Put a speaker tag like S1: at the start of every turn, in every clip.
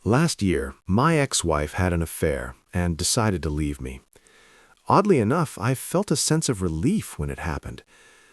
S1: Last year, my ex-wife had an affair and decided to leave me. Oddly enough, I felt a sense of relief when it happened.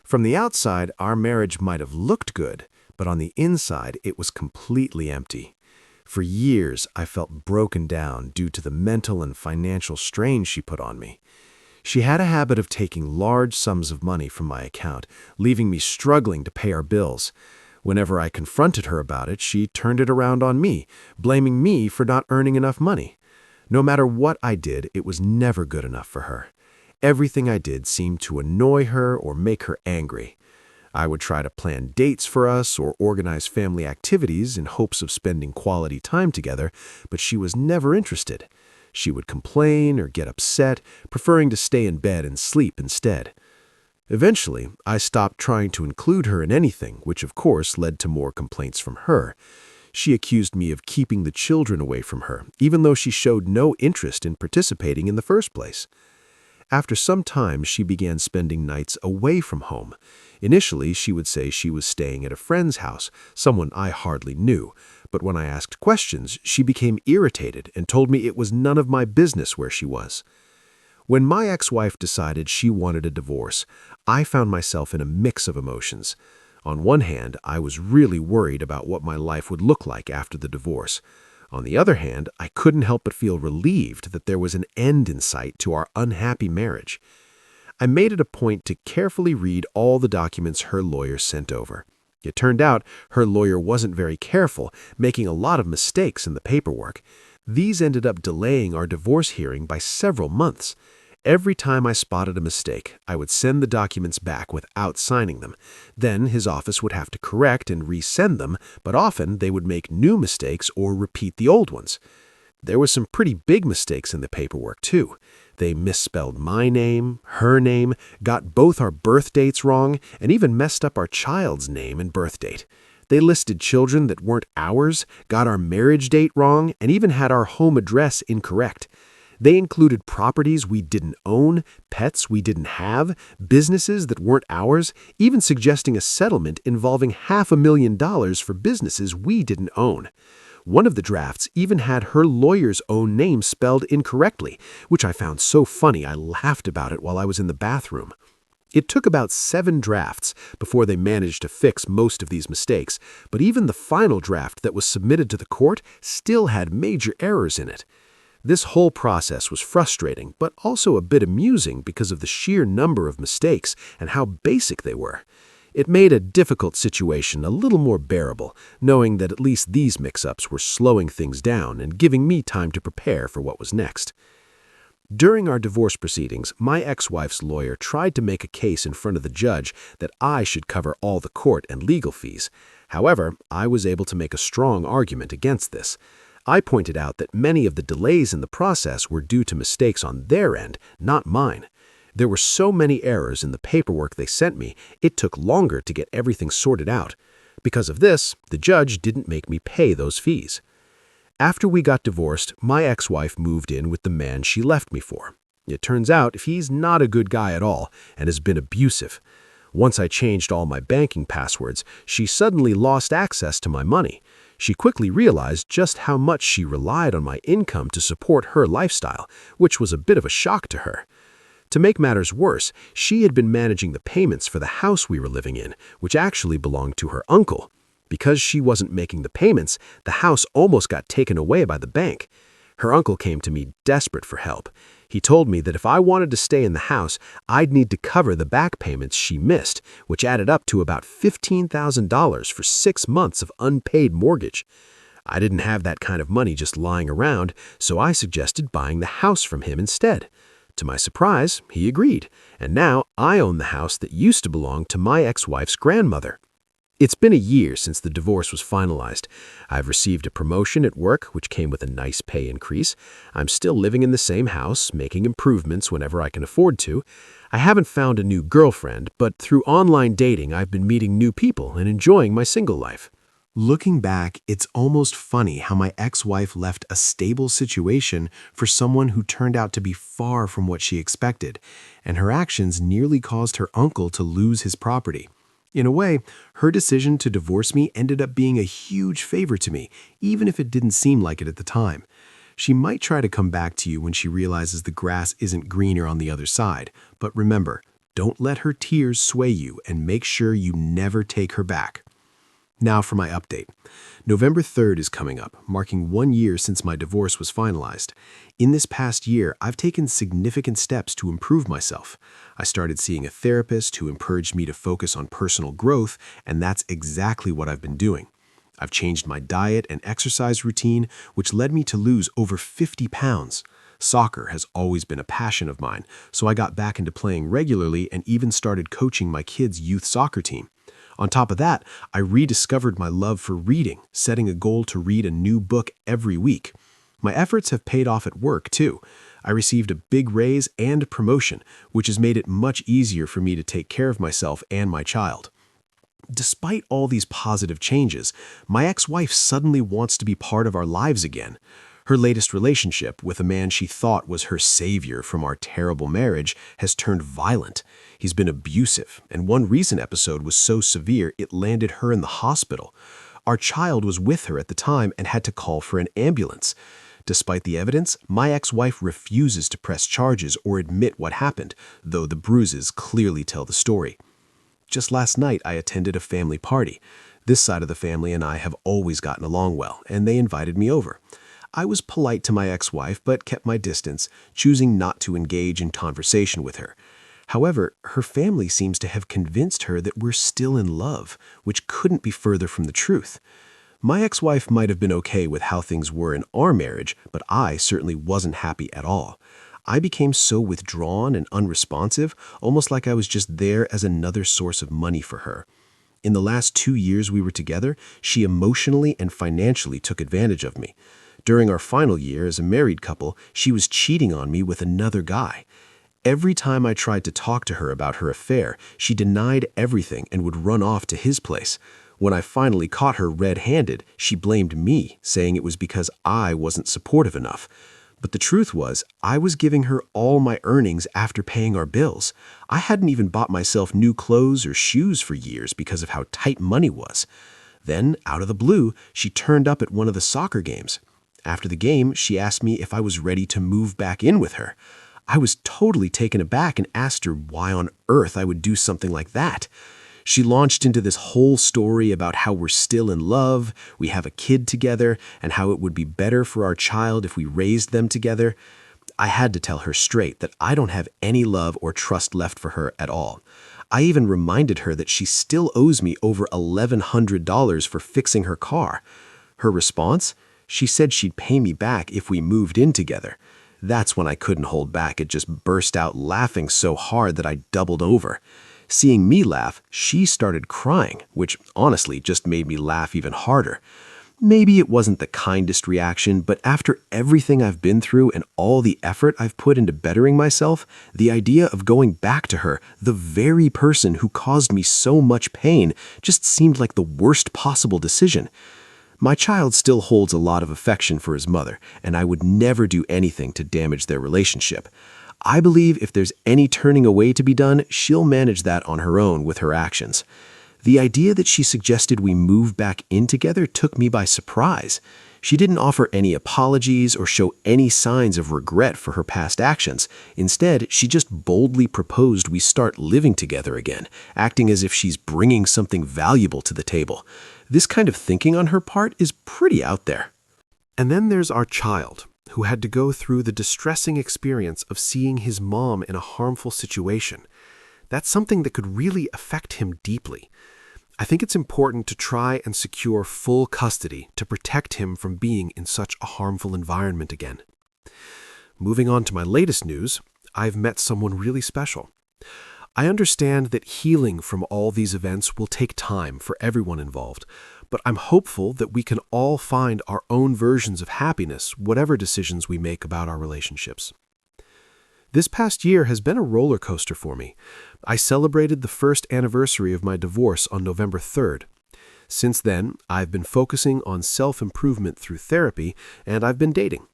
S1: From the outside, our marriage might have looked good, but on the inside, it was completely empty. For years, I felt broken down due to the mental and financial strain she put on me. She had a habit of taking large sums of money from my account, leaving me struggling to pay our bills. Whenever I confronted her about it, she turned it around on me, blaming me for not earning enough money. No matter what I did, it was never good enough for her. Everything I did seemed to annoy her or make her angry. I would try to plan dates for us or organize family activities in hopes of spending quality time together, but she was never interested. She would complain or get upset, preferring to stay in bed and sleep instead. Eventually, I stopped trying to include her in anything, which of course led to more complaints from her. She accused me of keeping the children away from her, even though she showed no interest in participating in the first place. After some time, she began spending nights away from home. Initially, she would say she was staying at a friend's house, someone I hardly knew, but when I asked questions, she became irritated and told me it was none of my business where she was. When my ex-wife decided she wanted a divorce, I found myself in a mix of emotions. On one hand, I was really worried about what my life would look like after the divorce. On the other hand, I couldn't help but feel relieved that there was an end in sight to our unhappy marriage. I made it a point to carefully read all the documents her lawyer sent over. It turned out her lawyer wasn't very careful, making a lot of mistakes in the paperwork. These ended up delaying our divorce hearing by several months. Every time I spotted a mistake, I would send the documents back without signing them. Then his office would have to correct and resend them, but often they would make new mistakes or repeat the old ones. There were some pretty big mistakes in the paperwork, too. They misspelled my name, her name, got both our birth dates wrong, and even messed up our child's name and birth date. They listed children that weren't ours, got our marriage date wrong, and even had our home address incorrect. They included properties we didn't own, pets we didn't have, businesses that weren't ours, even suggesting a settlement involving $500,000 for businesses we didn't own. One of the drafts even had her lawyer's own name spelled incorrectly, which I found so funny I laughed about it while I was in the bathroom. It took about 7 drafts before they managed to fix most of these mistakes, but even the final draft that was submitted to the court still had major errors in it. This whole process was frustrating, but also a bit amusing because of the sheer number of mistakes and how basic they were. It made a difficult situation a little more bearable, knowing that at least these mix-ups were slowing things down and giving me time to prepare for what was next. During our divorce proceedings, my ex-wife's lawyer tried to make a case in front of the judge that I should cover all the court and legal fees. However, I was able to make a strong argument against this. I pointed out that many of the delays in the process were due to mistakes on their end, not mine. There were so many errors in the paperwork they sent me, it took longer to get everything sorted out. Because of this, the judge didn't make me pay those fees. After we got divorced, my ex-wife moved in with the man she left me for. It turns out he's not a good guy at all and has been abusive. Once I changed all my banking passwords, she suddenly lost access to my money. She quickly realized just how much she relied on my income to support her lifestyle, which was a bit of a shock to her. To make matters worse, she had been managing the payments for the house we were living in, which actually belonged to her uncle. Because she wasn't making the payments, the house almost got taken away by the bank. Her uncle came to me desperate for help. He told me that if I wanted to stay in the house, I'd need to cover the back payments she missed, which added up to about $15,000 for 6 months of unpaid mortgage. I didn't have that kind of money just lying around, so I suggested buying the house from him instead. To my surprise, he agreed, and now I own the house that used to belong to my ex-wife's grandmother. It's been a year since the divorce was finalized. I've received a promotion at work, which came with a nice pay increase. I'm still living in the same house, making improvements whenever I can afford to. I haven't found a new girlfriend, but through online dating, I've been meeting new people and enjoying my single life. Looking back, it's almost funny how my ex-wife left a stable situation for someone who turned out to be far from what she expected, and her actions nearly caused her uncle to lose his property.
S2: In a way, her decision to divorce me ended up being a huge favor to me, even if it didn't seem like it at the time. She might try to come back to you when she realizes the grass isn't greener on the other side, but remember, don't let her tears sway you and make sure you never take her back. Now for my update. November 3rd is coming up, marking 1 year since my divorce was finalized. In this past year, I've taken significant steps to improve myself. I started seeing a therapist who encouraged me to focus on personal growth, and that's exactly what I've been doing. I've changed my diet and exercise routine, which led me to lose over 50 pounds. Soccer has always been a passion of mine, so I got back into playing regularly and even started coaching my kids' youth soccer team. On top of that, I rediscovered my love for reading, setting a goal to read a new book every week. My efforts have paid off at work, too. I received a big raise and promotion, which has made it much easier for me to take care of myself and my child. Despite all these positive changes, my ex-wife suddenly wants to be part of our lives again. Her latest relationship with a man she thought was her savior from our terrible marriage has turned violent. He's been abusive, and one recent episode was so severe it landed her in the hospital. Our child was with her at the time and had to call for an ambulance. Despite the evidence, my ex-wife refuses to press charges or admit what happened, though the bruises clearly tell the story. Just last night, I attended a family party. This side of the family and I have always gotten along well, and they invited me over. I was polite to my ex-wife, but kept my distance, choosing not to engage in conversation with her. However, her family seems to have convinced her that we're still in love, which couldn't be further from the truth. My ex-wife might have been okay with how things were in our marriage, but I certainly wasn't happy at all. I became so withdrawn and unresponsive, almost like I was just there as another source of money for her. In the last 2 years we were together, she emotionally and financially took advantage of me. During our final year as a married couple, she was cheating on me with another guy. Every time I tried to talk to her about her affair, she denied everything and would run off to his place. When I finally caught her red-handed, she blamed me, saying it was because I wasn't supportive enough. But the truth was, I was giving her all my earnings after paying our bills. I hadn't even bought myself new clothes or shoes for years because of how tight money was. Then, out of the blue, she turned up at one of the soccer games. After the game, she asked me if I was ready to move back in with her. I was totally taken aback and asked her why on earth I would do something like that. She launched into this whole story about how we're still in love, we have a kid together, and how it would be better for our child if we raised them together. I had to tell her straight that I don't have any love or trust left for her at all. I even reminded her that she still owes me over $1,100 for fixing her car. Her response? She said she'd pay me back if we moved in together. That's when I couldn't hold back. It just burst out laughing so hard that I doubled over. Seeing me laugh, she started crying, which honestly just made me laugh even harder. Maybe it wasn't the kindest reaction, but after everything I've been through and all the effort I've put into bettering myself, the idea of going back to her, the very person who caused me so much pain, just seemed like the worst possible decision. My child still holds a lot of affection for his mother, and I would never do anything to damage their relationship. I believe if there's any turning away to be done, she'll manage that on her own with her actions. The idea that she suggested we move back in together took me by surprise. She didn't offer any apologies or show any signs of regret for her past actions. Instead, she just boldly proposed we start living together again, acting as if she's bringing something valuable to the table. This kind of thinking on her part is pretty out there. And then there's our child, who had to go through the distressing experience of seeing his mom in a harmful situation. That's something that could really affect him deeply. I think it's important to try and secure full custody to protect him from being in such a harmful environment again. Moving on to my latest news, I've met someone really special. I understand that healing from all these events will take time for everyone involved, but I'm hopeful that we can all find our own versions of happiness, whatever decisions we make about our relationships. This past year has been a roller coaster for me. I celebrated the first anniversary of my divorce on November 3rd. Since then, I've been focusing on self-improvement through therapy, and I've been dating.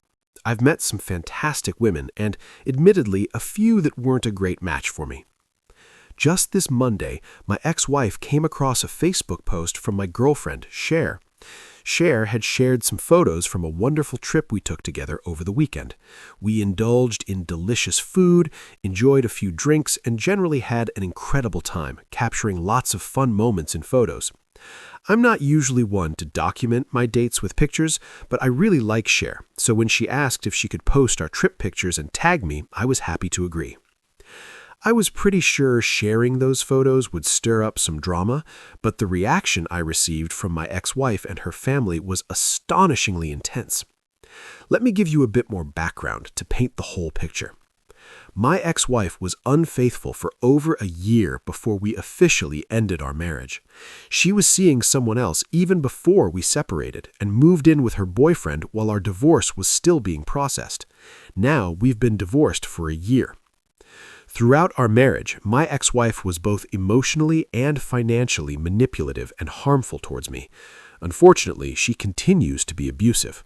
S2: I've met some fantastic women, and admittedly, a few that weren't a great match for me. Just this Monday, my ex-wife came across a Facebook post from my girlfriend, Cher. Cher had shared some photos from a wonderful trip we took together over the weekend. We indulged in delicious food, enjoyed a few drinks, and generally had an incredible time, capturing lots of fun moments in photos. I'm not usually one to document my dates with pictures, but I really like Cher, so when she asked if she could post our trip pictures and tag me, I was happy to agree. I was pretty sure sharing those photos would stir up some drama, but the reaction I received from my ex-wife and her family was astonishingly intense. Let me give you a bit more background to paint the whole picture. My ex-wife was unfaithful for over a year before we officially ended our marriage. She was seeing someone else even before we separated and moved in with her boyfriend while our divorce was still being processed. Now we've been divorced for a year. Throughout our marriage, my ex-wife was both emotionally and financially manipulative and harmful towards me. Unfortunately, she continues to be abusive.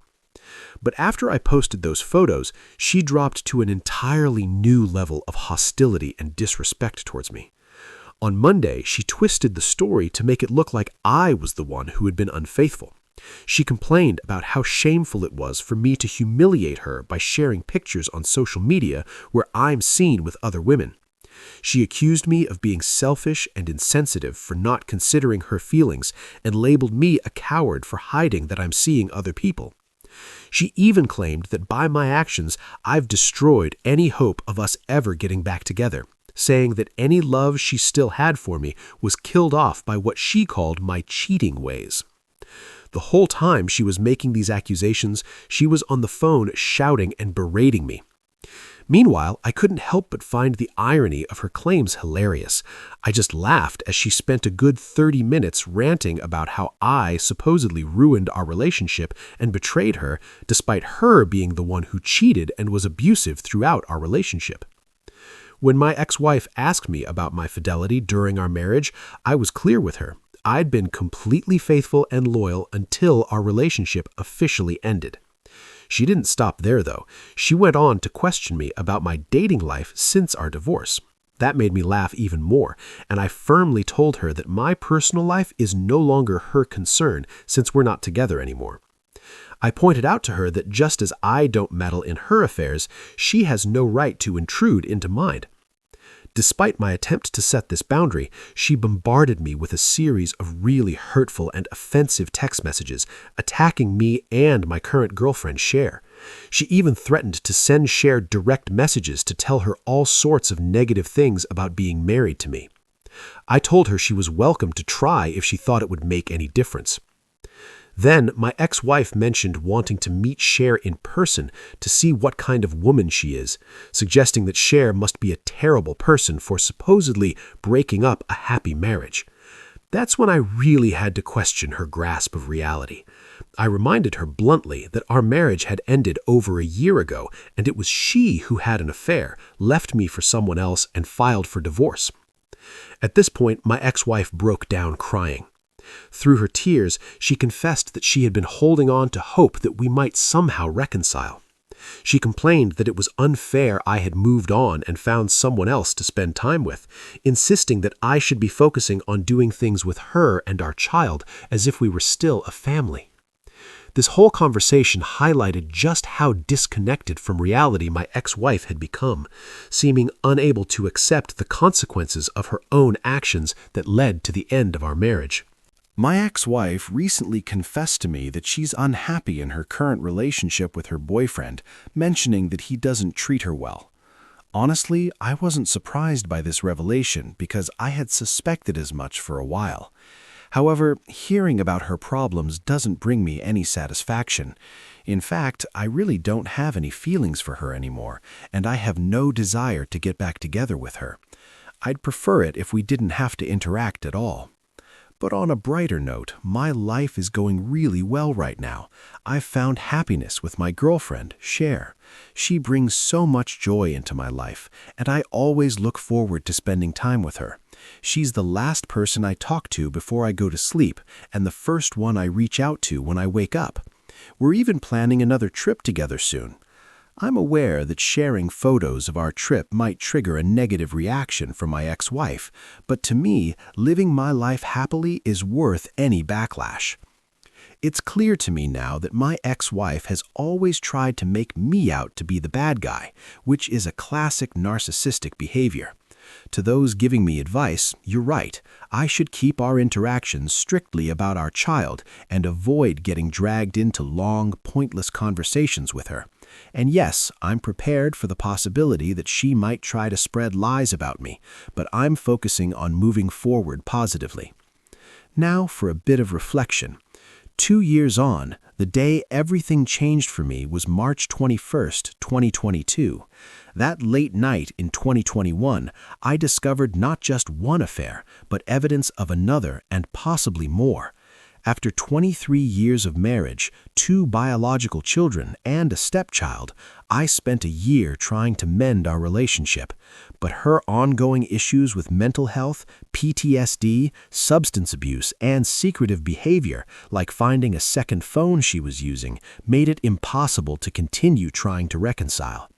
S2: But after I posted those photos, she dropped to an entirely new level of hostility and disrespect towards me. On Monday, she twisted the story to make it look like I was the one who had been unfaithful. She complained about how shameful it was for me to humiliate her by sharing pictures on social media where I'm seen with other women. She accused me of being selfish and insensitive for not considering her feelings and labeled me a coward for hiding that I'm seeing other people. She even claimed that by my actions, I've destroyed any hope of us ever getting back together, saying that any love she still had for me was killed off by what she called my cheating ways. The whole time she was making these accusations, she was on the phone shouting and berating me. Meanwhile, I couldn't help but find the irony of her claims hilarious. I just laughed as she spent a good 30 minutes ranting about how I supposedly ruined our relationship and betrayed her, despite her being the one who cheated and was abusive throughout our relationship. When my ex-wife asked me about my fidelity during our marriage, I was clear with her. I'd been completely faithful and loyal until our relationship officially ended. She didn't stop there, though. She went on to question me about my dating life since our divorce. That made me laugh even more, and I firmly told her that my personal life is no longer her concern since we're not together anymore. I pointed out to her that just as I don't meddle in her affairs, she has no right to intrude into mine. Despite my attempt to set this boundary, she bombarded me with a series of really hurtful and offensive text messages, attacking me and my current girlfriend, Cher. She even threatened to send Cher direct messages to tell her all sorts of negative things about being married to me. I told her she was welcome to try if she thought it would make any difference. Then my ex-wife mentioned wanting to meet Cher in person to see what kind of woman she is, suggesting that Cher must be a terrible person for supposedly breaking up a happy marriage. That's when I really had to question her grasp of reality. I reminded her bluntly that our marriage had ended over a year ago, and it was she who had an affair, left me for someone else, and filed for divorce. At this point, my ex-wife broke down crying. Through her tears, she confessed that she had been holding on to hope that we might somehow reconcile. She complained that it was unfair I had moved on and found someone else to spend time with, insisting that I should be focusing on doing things with her and our child as if we were still a family. This whole conversation highlighted just how disconnected from reality my ex-wife had become, seeming unable to accept the consequences of her own actions that led to the end of our marriage.
S1: My ex-wife recently confessed to me that she's unhappy in her current relationship with her boyfriend, mentioning that he doesn't treat her well. Honestly, I wasn't surprised by this revelation because I had suspected as much for a while. However, hearing about her problems doesn't bring me any satisfaction. In fact, I really don't have any feelings for her anymore, and I have no desire to get back together with her. I'd prefer it if we didn't have to interact at all. But on a brighter note, my life is going really well right now. I've found happiness with my girlfriend, Cher. She brings so much joy into my life, and I always look forward to spending time with her. She's the last person I talk to before I go to sleep, and the first one I reach out to when I wake up. We're even planning another trip together soon.
S2: I'm aware that sharing photos of our trip might trigger a negative reaction from my ex-wife, but to me, living my life happily is worth any backlash. It's clear to me now that my ex-wife has always tried to make me out to be the bad guy, which is a classic narcissistic behavior. To those giving me advice, you're right. I should keep our interactions strictly about our child and avoid getting dragged into long, pointless conversations with her. And yes, I'm prepared for the possibility that she might try to spread lies about me, but I'm focusing on moving forward positively. Now for a bit of reflection. 2 years on, the day everything changed for me was March 21st, 2022. That late night in 2021, I discovered not just one affair, but evidence of another and possibly more. After 23 years of marriage, 2 biological children, and a stepchild, I spent a year trying to mend our relationship. But her ongoing issues with mental health, PTSD, substance abuse, and secretive behavior, like finding a second phone she was using, made it impossible to continue trying to reconcile.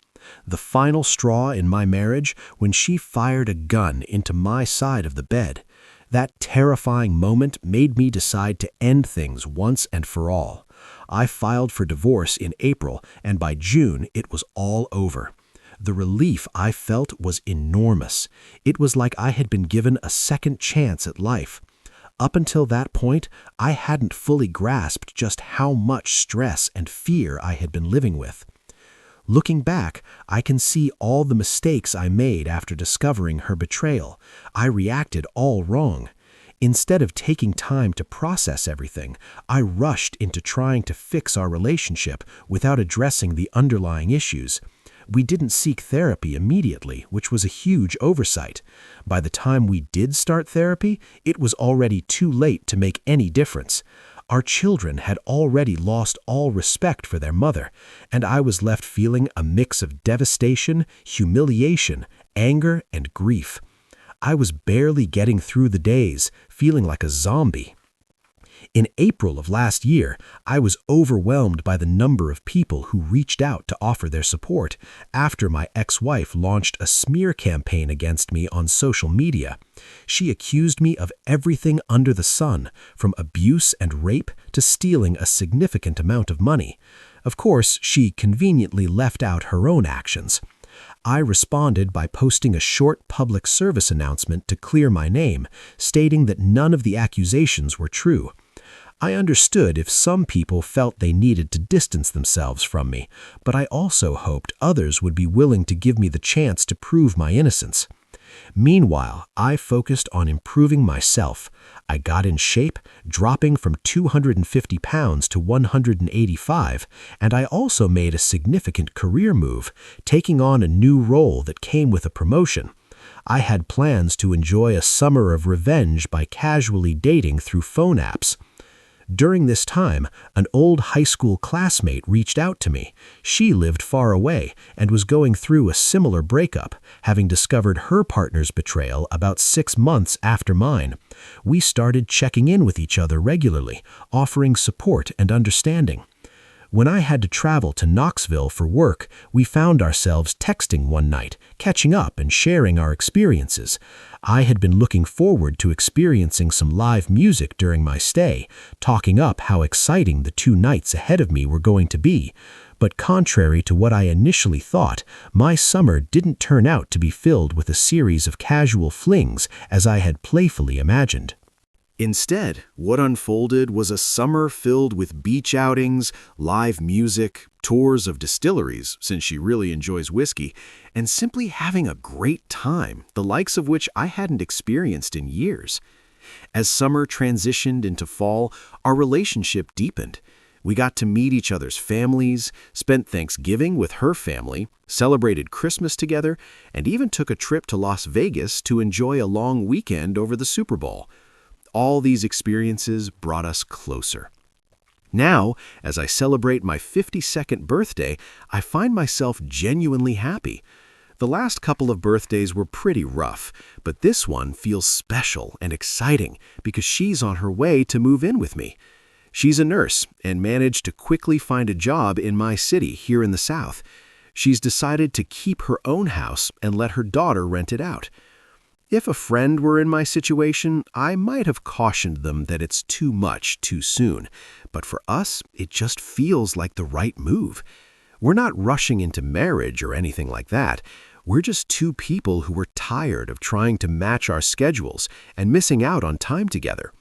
S2: The final straw in my marriage when she fired a gun into my side of the bed. That terrifying moment made me decide to end things once and for all. I filed for divorce in April, and by June it was all over. The relief I felt was enormous. It was like I had been given a second chance at life. Up until that point, I hadn't fully grasped just how much stress and fear I had been living with. Looking back, I can see all the mistakes I made after discovering her betrayal. I reacted all wrong. Instead of taking time to process everything, I rushed into trying to fix our relationship without addressing the underlying issues. We didn't seek therapy immediately, which was a huge oversight. By the time we did start therapy, it was already too late to make any difference. Our children had already lost all respect for their mother, and I was left feeling a mix of devastation, humiliation, anger, and grief. I was barely getting through the days, feeling like a zombie. In April of last year, I was overwhelmed by the number of people who reached out to offer their support after my ex-wife launched a smear campaign against me on social media. She accused me of everything under the sun, from abuse and rape to stealing a significant amount of money. Of course, she conveniently left out her own actions. I responded by posting a short public service announcement to clear my name, stating that none of the accusations were true. I understood if some people felt they needed to distance themselves from me, but I also hoped others would be willing to give me the chance to prove my innocence. Meanwhile, I focused on improving myself. I got in shape, dropping from 250 pounds to 185, and I also made a significant career move, taking on a new role that came with a promotion. I had plans to enjoy a summer of revenge by casually dating through phone apps. During this time, an old high school classmate reached out to me. She lived far away and was going through a similar breakup, having discovered her partner's betrayal about 6 months after mine. We started checking in with each other regularly, offering support and understanding. When I had to travel to Knoxville for work, we found ourselves texting one night, catching up and sharing our experiences. I had been looking forward to experiencing some live music during my stay, talking up how exciting the 2 nights ahead of me were going to be. But contrary to what I initially thought, my summer didn't turn out to be filled with a series of casual flings as I had playfully imagined. Instead, what unfolded was a summer filled with beach outings, live music, tours of distilleries, since she really enjoys whiskey, and simply having a great time, the likes of which I hadn't experienced in years. As summer transitioned into fall, our relationship deepened. We got to meet each other's families, spent Thanksgiving with her family, celebrated Christmas together, and even took a trip to Las Vegas to enjoy a long weekend over the Super Bowl. All these experiences brought us closer. Now, as I celebrate my 52nd birthday, I find myself genuinely happy. The last couple of birthdays were pretty rough, but this one feels special and exciting because she's on her way to move in with me. She's a nurse and managed to quickly find a job in my city here in the South. She's decided to keep her own house and let her daughter rent it out. If a friend were in my situation, I might have cautioned them that it's too much too soon. But for us, it just feels like the right move. We're not rushing into marriage or anything like that. We're just two people who are tired of trying to match our schedules and missing out on time together.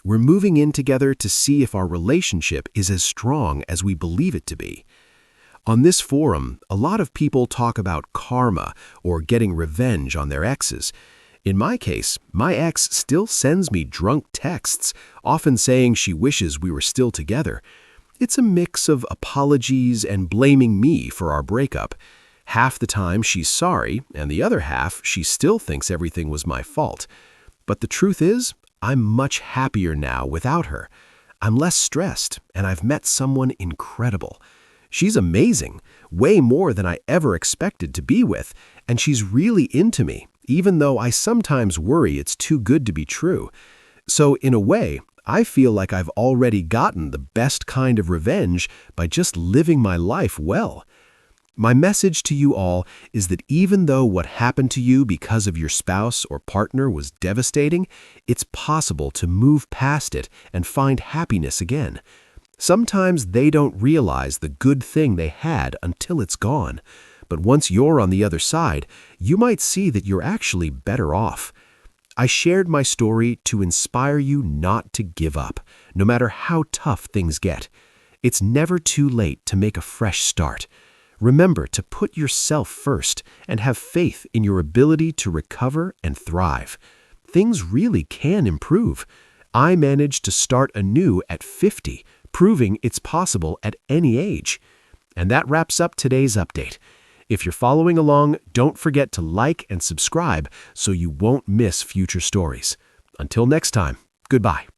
S2: We're moving in together to see if our relationship is as strong as we believe it to be. On this forum, a lot of people talk about karma or getting revenge on their exes. In my case, my ex still sends me drunk texts, often saying she wishes we were still together. It's a mix of apologies and blaming me for our breakup. Half the time she's sorry, and the other half she still thinks everything was my fault. But the truth is, I'm much happier now without her. I'm less stressed, and I've met someone incredible. She's amazing, way more than I ever expected to be with, and she's really into me, even though I sometimes worry it's too good to be true. So in a way, I feel like I've already gotten the best kind of revenge by just living my life well. My message to you all is that even though what happened to you because of your spouse or partner was devastating, it's possible to move past it and find happiness again. Sometimes they don't realize the good thing they had until it's gone. But once you're on the other side, you might see that you're actually better off. I shared my story to inspire you not to give up, no matter how tough things get. It's never too late to make a fresh start. Remember to put yourself first and have faith in your ability to recover and thrive. Things really can improve. I managed to start anew at 50, proving it's possible at any age. And that wraps up today's update. If you're following along, don't forget to like and subscribe so you won't miss future stories. Until next time, goodbye.